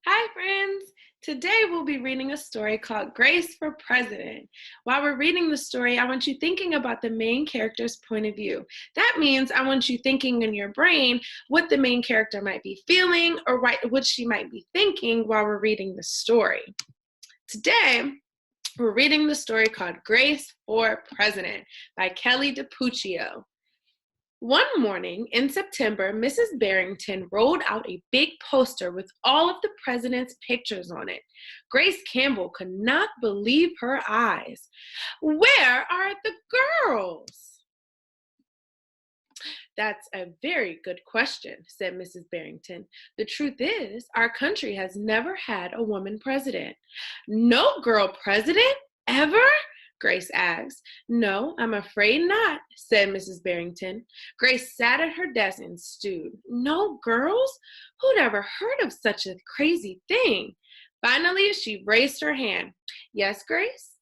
Hi, friends! Today we'll be reading a story called Grace for President. While we're reading the story, I want you thinking about the main character's point of view. That means I want you thinking in your brain what the main character might be feeling or what she might be thinking while we're reading the story. Today, we're reading the story called Grace for President by Kelly DiPuccio. One morning in September, Mrs. Barrington rolled out a big poster with all of the president's pictures on it. Grace Campbell could not believe her eyes. Where are the girls? That's a very good question, said Mrs. Barrington. The truth is, our country has never had a woman president. No girl president? Ever? Grace asked. No, I'm afraid not, said Mrs. Barrington. Grace sat at her desk and stewed. No girls? Who'd ever heard of such a crazy thing? Finally, she raised her hand. Yes, Grace?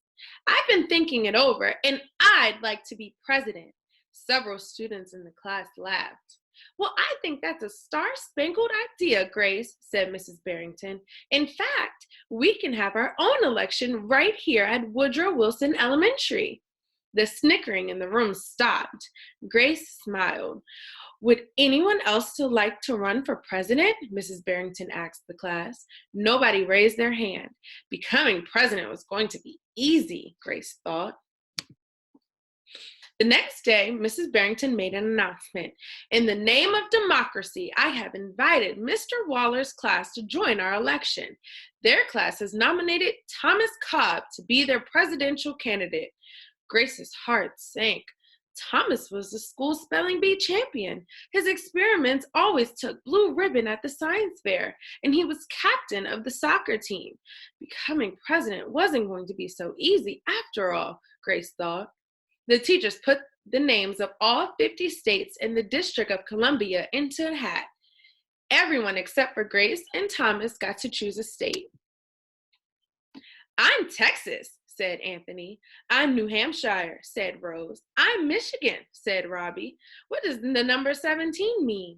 I've been thinking it over, and I'd like to be president. Several students in the class laughed. Well, I think that's a star-spangled idea, Grace, said Mrs. Barrington. In fact, we can have our own election right here at Woodrow Wilson Elementary. The snickering in the room stopped. Grace smiled. Would anyone else still like to run for president? Mrs. Barrington asked the class. Nobody raised their hand. Becoming president was going to be easy, Grace thought. The next day, Mrs. Barrington made an announcement. In the name of democracy, I have invited Mr. Waller's class to join our election. Their class has nominated Thomas Cobb to be their presidential candidate. Grace's heart sank. Thomas was the school spelling bee champion. His experiments always took blue ribbon at the science fair, and he was captain of the soccer team. Becoming president wasn't going to be so easy after all, Grace thought. The teachers put the names of all 50 states in the District of Columbia into a hat. Everyone except for Grace and Thomas got to choose a state. I'm Texas, said Anthony. I'm New Hampshire, said Rose. I'm Michigan, said Robbie. What does the number 17 mean?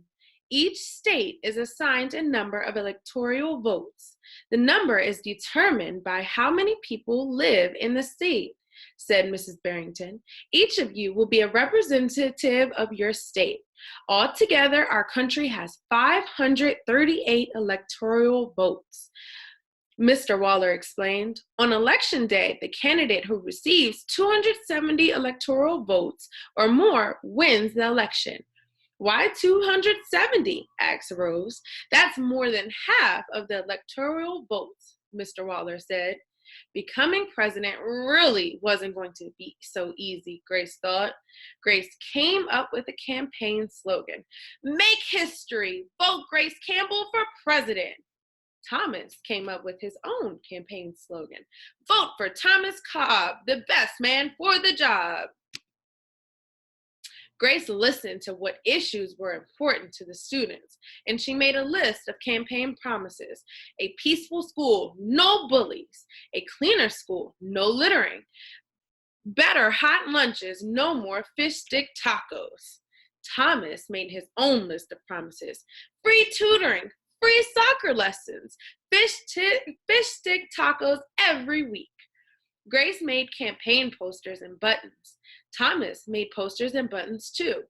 Each state is assigned a number of electoral votes. The number is determined by how many people live in the state, said Mrs. Barrington. Each of you will be a representative of your state. Altogether, our country has 538 electoral votes. Mr. Waller explained. On election day, the candidate who receives 270 electoral votes or more wins the election. Why 270? Asked Rose. That's more than half of the electoral votes, Mr. Waller said. Becoming president really wasn't going to be so easy, Grace thought. Grace came up with a campaign slogan. Make history! Vote Grace Campbell for president! Thomas came up with his own campaign slogan. Vote for Thomas Cobb, the best man for the job. Grace listened to what issues were important to the students, and she made a list of campaign promises. A peaceful school, no bullies. A cleaner school, no littering. Better hot lunches, no more fish stick tacos. Thomas made his own list of promises. Free tutoring, free soccer lessons, fish stick tacos every week. Grace made campaign posters and buttons. Thomas made posters and buttons too.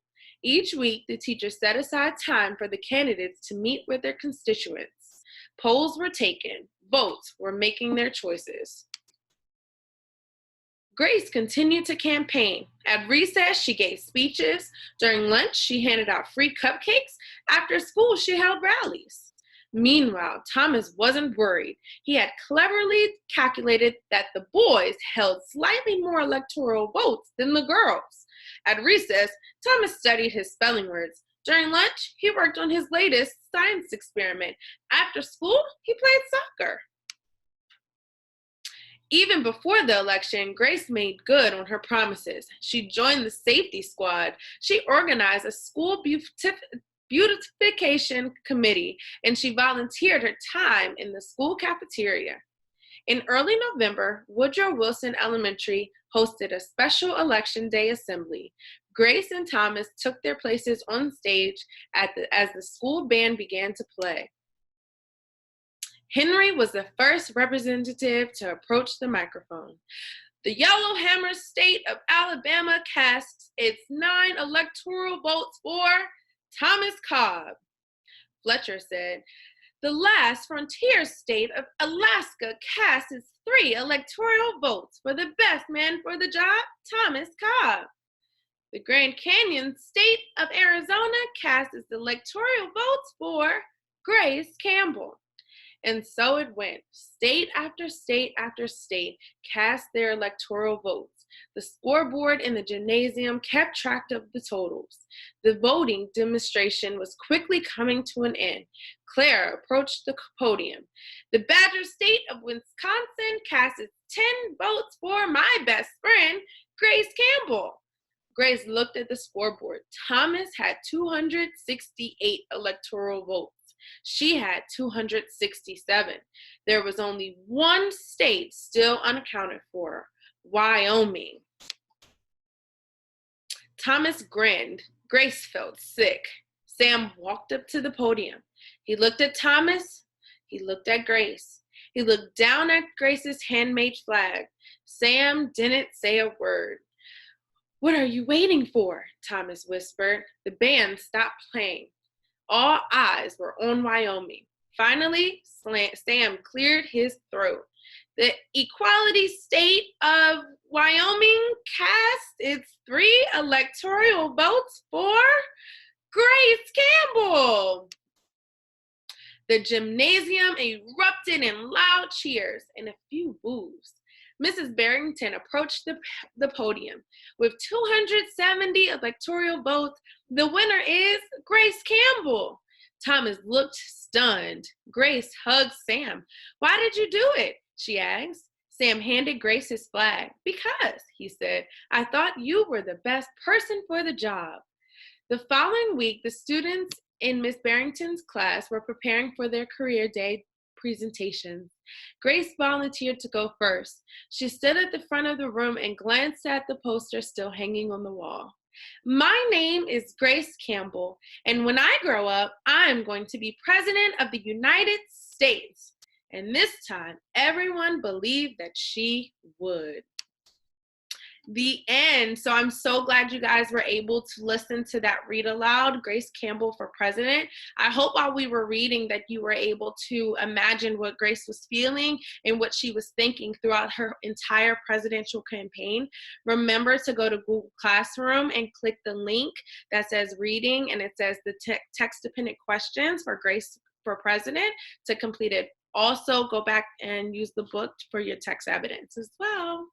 Each week, the teacher set aside time for the candidates to meet with their constituents. Polls were taken. Votes were making their choices. Grace continued to campaign. At recess, she gave speeches. During lunch, she handed out free cupcakes. After school, she held rallies. Meanwhile, Thomas wasn't worried. He had cleverly calculated that the boys held slightly more electoral votes than the girls. At recess, Thomas studied his spelling words. During lunch, he worked on his latest science experiment. After school, he played soccer. Even before the election, Grace made good on her promises. She joined the safety squad. She organized a school beautification committee, and she volunteered her time in the school cafeteria. In early November, Woodrow Wilson Elementary hosted a special election day assembly. Grace and Thomas took their places on stage as the school band began to play. Henry was the first representative to approach the microphone. The Yellowhammer state of Alabama casts its 9 electoral votes for Thomas Cobb. Fletcher said, the last frontier state of Alaska cast its 3 electoral votes for the best man for the job, Thomas Cobb. The Grand Canyon state of Arizona cast its electoral votes for Grace Campbell. And so it went. State after state after state cast their electoral votes. The scoreboard in the gymnasium kept track of the totals. The voting demonstration was quickly coming to an end. Claire approached the podium. The Badger state of Wisconsin cast its 10 votes for my best friend, Grace Campbell. Grace looked at the scoreboard. Thomas had 268 electoral votes. She had 267. There was only one state still unaccounted for, Wyoming. Thomas grinned. Grace felt sick. Sam walked up to the podium. He looked at Thomas. He looked at Grace. He looked down at Grace's handmade flag. Sam didn't say a word. What are you waiting for? Thomas whispered. The band stopped playing. All eyes were on Wyoming. Finally, Sam cleared his throat. The equality state of Wyoming cast its 3 electoral votes for Grace Campbell. The gymnasium erupted in loud cheers and a few boos. Mrs. Barrington approached the podium. With 270 electoral votes, the winner is Grace Campbell. Thomas looked stunned. Grace hugged Sam. Why did you do it? She asked. Sam handed Grace his flag. Because, he said, I thought you were the best person for the job. The following week, the students in Miss Barrington's class were preparing for their career day presentations. Grace volunteered to go first. She stood at the front of the room and glanced at the poster still hanging on the wall. My name is Grace Campbell, and when I grow up, I am going to be President of the United States. And this time, everyone believed that she would. The end. So I'm so glad you guys were able to listen to that read aloud, Grace Campbell for President. I hope while we were reading that you were able to imagine what Grace was feeling and what she was thinking throughout her entire presidential campaign. Remember to go to Google Classroom and click the link that says reading, and it says the text-dependent questions for Grace for President to complete it. Also, go back and use the book for your text evidence as well.